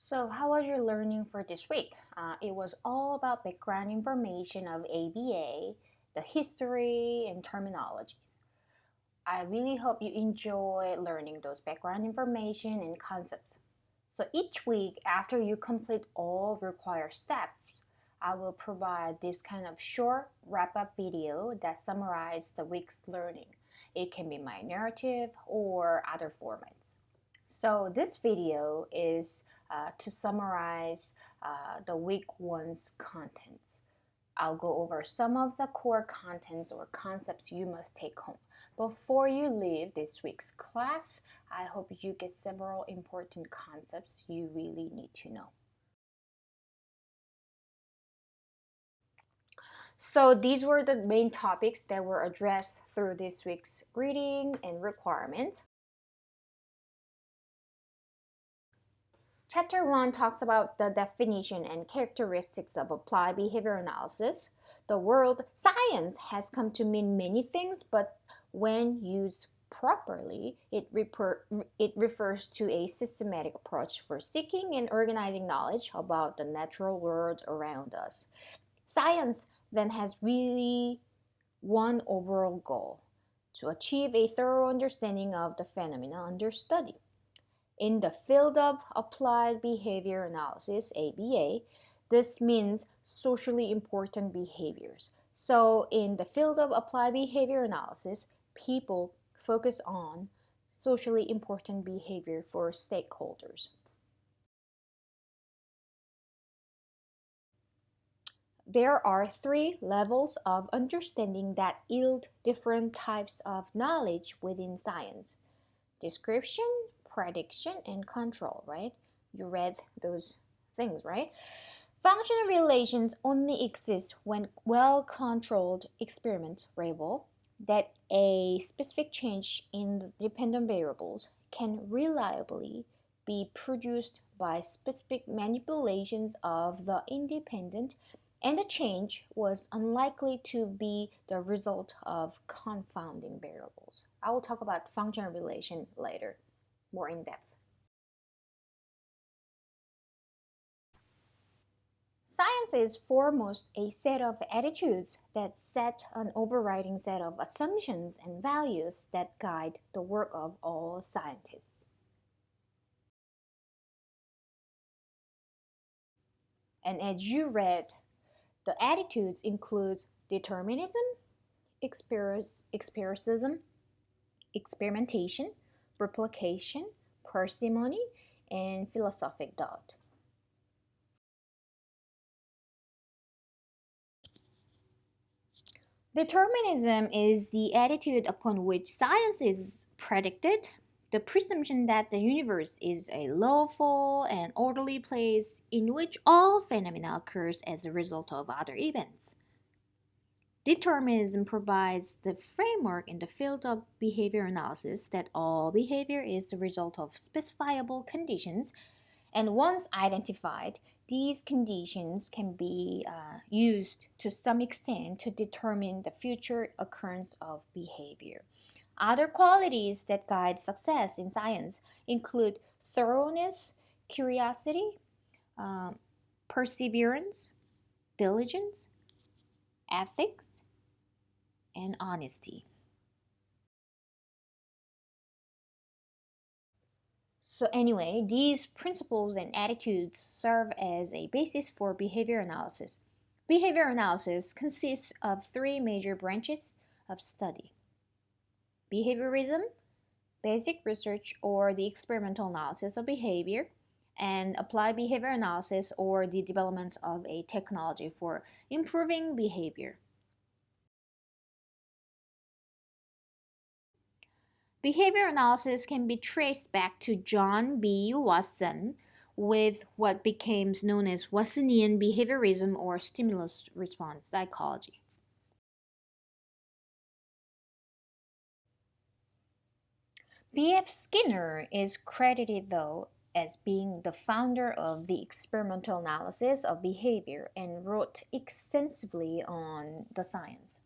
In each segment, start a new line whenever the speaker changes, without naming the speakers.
So, how was your learning for this week? It was all about background information of ABA, the history, and terminology. I really hope you enjoy learning those background information and concepts. So, each week, after you complete all required steps, I will provide this kind of short wrap up video that summarizes the week's learning. It can be my narrative or other formats. So this video is to summarize the week one's contents. I'll go over some of the core contents or concepts you must take home. Before you leave this week's class, I hope you get several important concepts you really need to know. So these were the main topics that were addressed through this week's reading and requirements. Chapter 1 talks about the definition and characteristics of applied behavior analysis. The word science has come to mean many things, but when used properly, it refers to a systematic approach for seeking and organizing knowledge about the natural world around us. Science then has really one overall goal: to achieve a thorough understanding of the phenomena under study. In the field of applied behavior analysis, ABA, this means socially important behaviors. So, in the field of applied behavior analysis, people focus on socially important behavior for stakeholders. There are three levels of understanding that yield different types of knowledge within science: description, prediction, and control, right? You read those things, right? Functional relations only exist when well controlled experiments reveal that a specific change in the dependent variables can reliably be produced by specific manipulations of the independent, and the change was unlikely to be the result of confounding variables. I will talk about functional relation later, more in depth. Science is foremost a set of attitudes that set an overriding set of assumptions and values that guide the work of all scientists. And as you read, the attitudes include determinism, empiricism, experimentation, replication, parsimony, and philosophic doubt. Determinism is the attitude upon which science is predicted, the presumption that the universe is a lawful and orderly place in which all phenomena occurs as a result of other events. Determinism provides the framework in the field of behavior analysis that all behavior is the result of specifiable conditions, and once identified, these conditions can be used to some extent to determine the future occurrence of behavior. Other qualities that guide success in science include thoroughness, curiosity, um, perseverance, diligence, ethics, and honesty. So, anyway, these principles and attitudes serve as a basis for behavior analysis. Behavior analysis consists of three major branches of study: behaviorism, basic research or the experimental analysis of behavior, and applied behavior analysis or the development of a technology for improving behavior. Behavior analysis can be traced back to John B. Watson with what became known as Watsonian behaviorism or stimulus response psychology. B.F. Skinner is credited, though, as being the founder of the experimental analysis of behavior and wrote extensively on the science.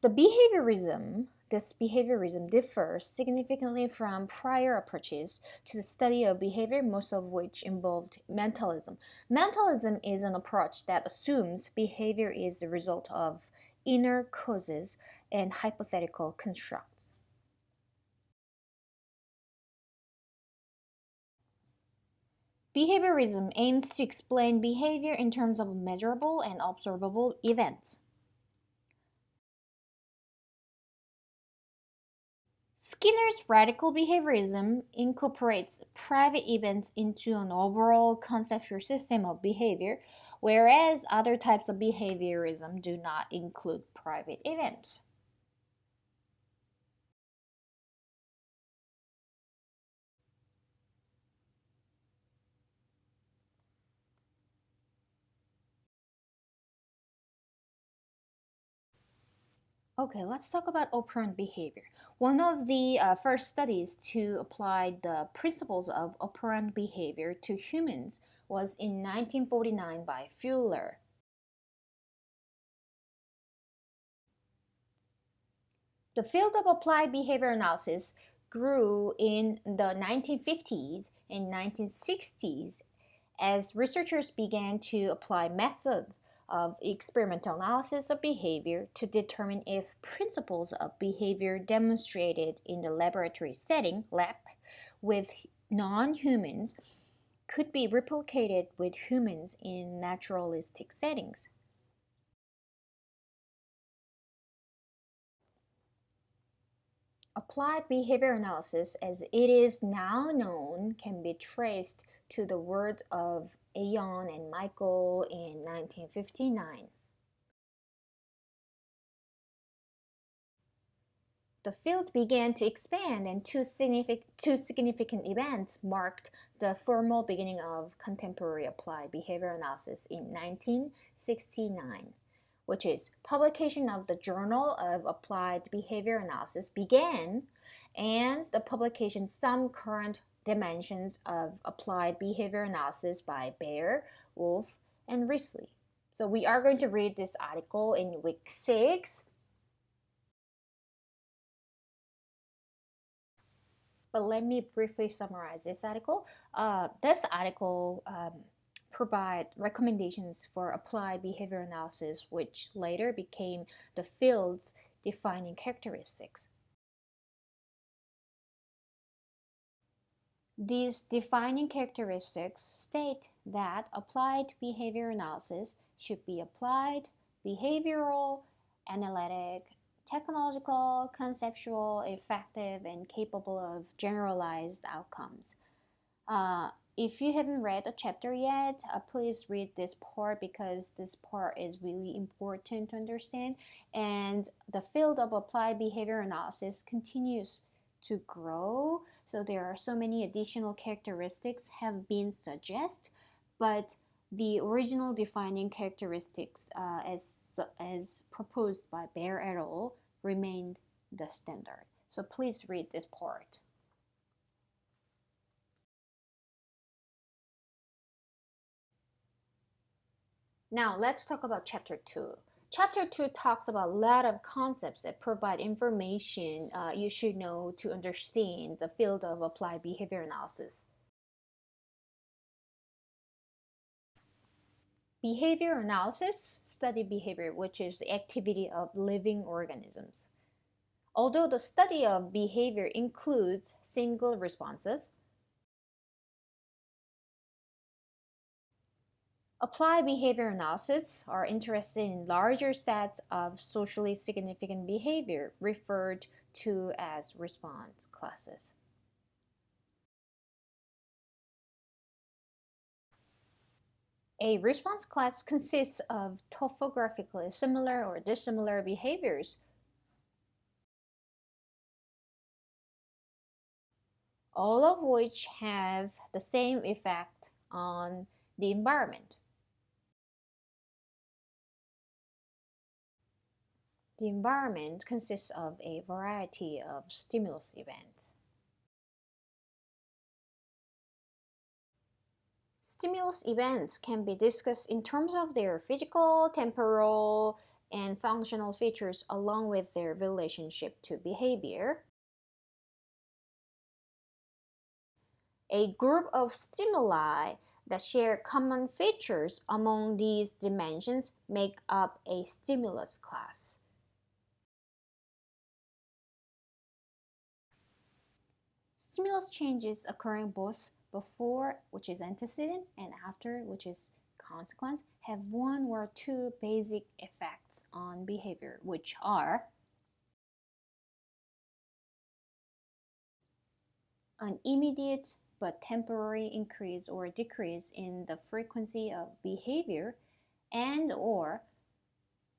The behaviorism this behaviorism differs significantly from prior approaches to the study of behavior, most of which involved mentalism. Mentalism is an approach that assumes behavior is the result of inner causes and hypothetical constructs. Behaviorism aims to explain behavior in terms of measurable and observable events. Skinner's radical behaviorism incorporates private events into an overall conceptual system of behavior, whereas other types of behaviorism do not include private events. Okay, let's talk about operant behavior. One of the first studies to apply the principles of operant behavior to humans was in 1949 by Fuller. The field of applied behavior analysis grew in the 1950s and 1960s as researchers began to apply methods of experimental analysis of behavior to determine if principles of behavior demonstrated in the laboratory setting, lab, with non-humans could be replicated with humans in naturalistic settings. Applied behavior analysis, as it is now known, can be traced to the work of Ayon and Michael in 1959. The field began to expand, and two significant events marked the formal beginning of contemporary applied behavior analysis in 1969, which is publication of the Journal of Applied Behavior Analysis began, and the publication Some Current Dimensions of Applied Behavior Analysis by Baer, Wolf, and Risley. So we are going to read this article in week 6. But let me briefly summarize this article. This article provide recommendations for applied behavior analysis, which later became the field's defining characteristics. These defining characteristics state that applied behavior analysis should be applied, behavioral, analytic, technological, conceptual, effective, and capable of generalized outcomes. If you haven't read the chapter yet, please read this part because this part is really important to understand. And the field of applied behavior analysis continues to grow. So there are so many additional characteristics have been suggested, but the original defining characteristics as proposed by Baer et al. Remained the standard. So please read this part. Now let's talk about chapter 2. Chapter 2 talks about a lot of concepts that provide information you should know to understand the field of applied behavior analysis. Behavior analysis study behavior, which is the activity of living organisms. Although the study of behavior includes single responses, applied behavior analysis are interested in larger sets of socially significant behavior referred to as response classes. A response class consists of topographically similar or dissimilar behaviors, all of which have the same effect on the environment. The environment consists of a variety of stimulus events. Stimulus events can be discussed in terms of their physical, temporal, and functional features along with their relationship to behavior. A group of stimuli that share common features among these dimensions make up a stimulus class. Stimulus changes occurring both before, which is antecedent, and after, which is consequence, have one or two basic effects on behavior, which are an immediate but temporary increase or decrease in the frequency of behavior and or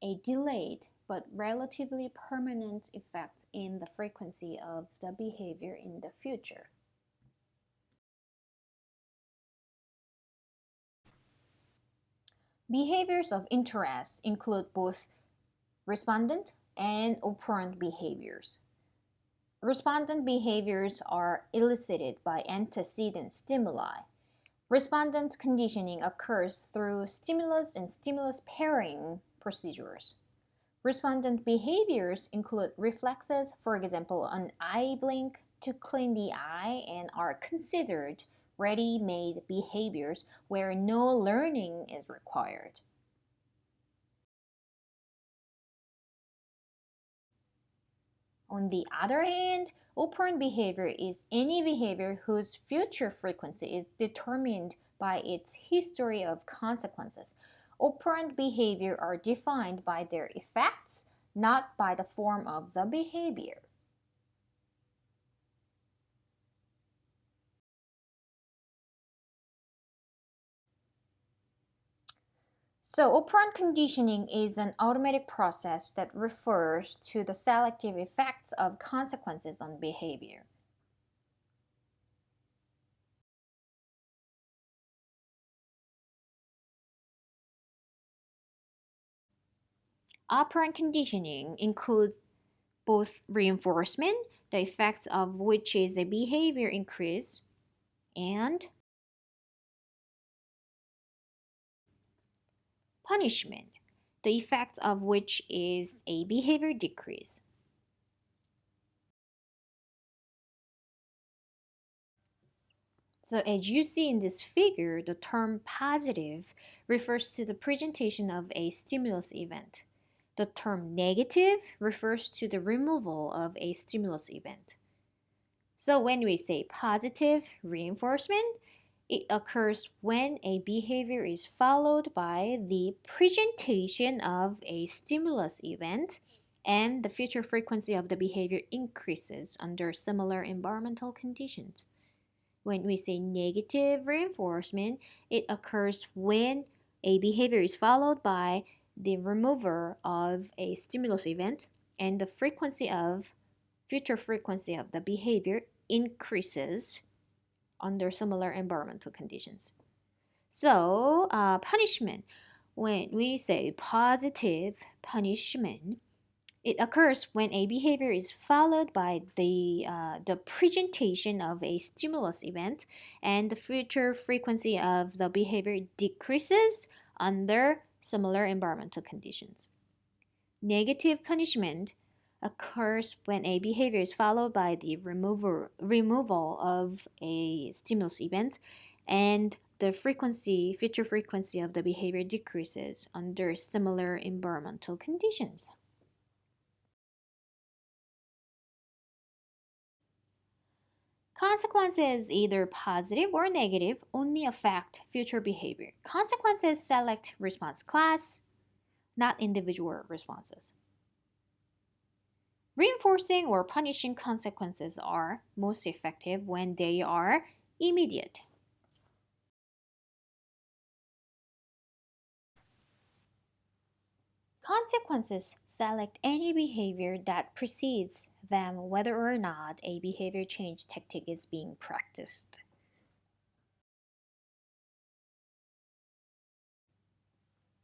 a delayed but relatively permanent effect in the frequency of the behavior in the future. Behaviors of interest include both respondent and operant behaviors. Respondent behaviors are elicited by antecedent stimuli. Respondent conditioning occurs through stimulus and stimulus pairing procedures. Respondent behaviors include reflexes, for example, an eye blink to clean the eye, and are considered ready-made behaviors where no learning is required. On the other hand, operant behavior is any behavior whose future frequency is determined by its history of consequences. Operant behavior are defined by their effects, not by the form of the behavior. So, operant conditioning is an automatic process that refers to the selective effects of consequences on behavior. Operant conditioning includes both reinforcement, the effects of which is a behavior increase, and punishment, the effect of which is a behavior decrease. So as you see in this figure, the term positive refers to the presentation of a stimulus event. The term negative refers to the removal of a stimulus event. So when we say positive reinforcement, it occurs when a behavior is followed by the presentation of a stimulus event and the future frequency of the behavior increases under similar environmental conditions. When we say negative reinforcement, it occurs when a behavior is followed by the removal of a stimulus event and the future frequency of the behavior increases under similar environmental conditions. So, punishment. When we say positive punishment, it occurs when a behavior is followed by the presentation of a stimulus event and the future frequency of the behavior decreases under similar environmental conditions. Negative punishment occurs when a behavior is followed by the removal of a stimulus event and the future frequency of the behavior decreases under similar environmental conditions. Consequences, either positive or negative, only affect future behavior. Consequences select response class, not individual responses. Reinforcing or punishing consequences are most effective when they are immediate. Consequences select any behavior that precedes them, whether or not a behavior change tactic is being practiced.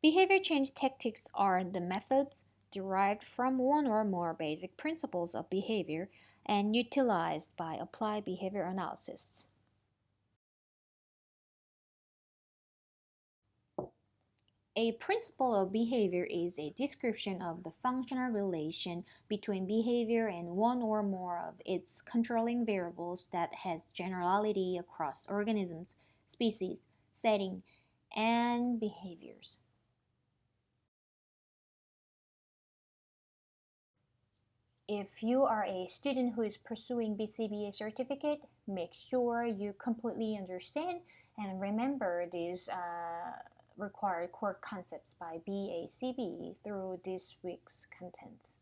Behavior change tactics are the methods derived from one or more basic principles of behavior and utilized by applied behavior analysts. A principle of behavior is a description of the functional relation between behavior and one or more of its controlling variables that has generality across organisms, species, setting, and behaviors. If you are a student who is pursuing BCBA certificate, make sure you completely understand and remember these required core concepts by BACB through this week's contents.